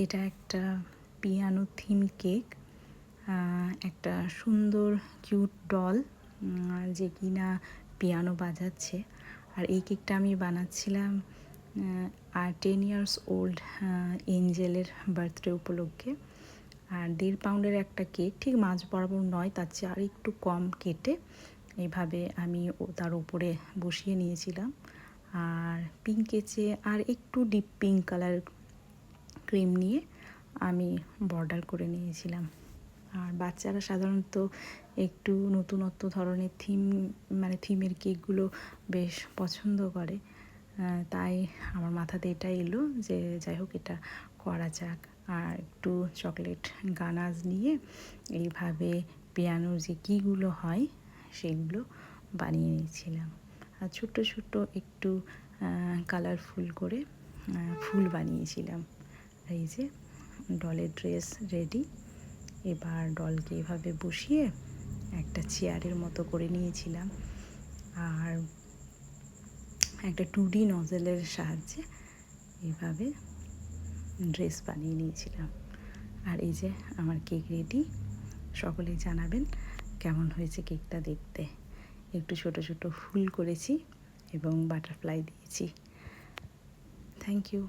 এটা একটা piano theme cake, একটা সুন্দর কিউট ডল যে কিনা পিয়ানো বাজাচ্ছে। আর এই কেকটা আমি বানাচ্ছিলাম আর 10 ইয়ার্স ওল্ড এঞ্জেলের বার্থডে উপলক্ষে। আর 1.5 পাউন্ডের একটা কেক, ঠিক মাঝ বরাবর নয়, তার চেয়ে আর একটু কম কেটে এইভাবে আমি তার উপরে বসিয়ে নিয়েছিলাম। আর পিঙ্কের চেয়ে আর একটু ডিপ পিঙ্ক কালার ক্রিম নিয়ে আমি বর্ডার করে নিয়েছিলাম। আর বাচ্চারা সাধারণত একটু নতুনত্ব ধরনের থিমের কেকগুলো বেশ পছন্দ করে, তাই আমার মাথাতে এটা এলো যে যাই হোক এটা করা যাক। আর একটু চকলেট গানাজ নিয়ে এইভাবে পিয়ানোর যে কীগুলো হয় সেগুলো বানিয়ে নিয়েছিলাম। আর ছোট্ট ছোট্ট একটু কালারফুল করে ফুল বানিয়েছিলাম। এই যে ডলের ড্রেস রেডি। এবার ডলকে এভাবে বসিয়ে একটা চেয়ারের মতো করে নিয়েছিলাম আর একটা 2D নজেলের সাহায্যে এইভাবে ড্রেস বানিয়ে নিয়েছিলাম। আর এই যে আমার কেক রেডি। সকলেই জানাবেন কেমন হয়েছে কেকটা দেখতে। একটু ছোট ছোট ফুল করেছি এবং বাটারফ্লাই দিয়েছি। Thank you.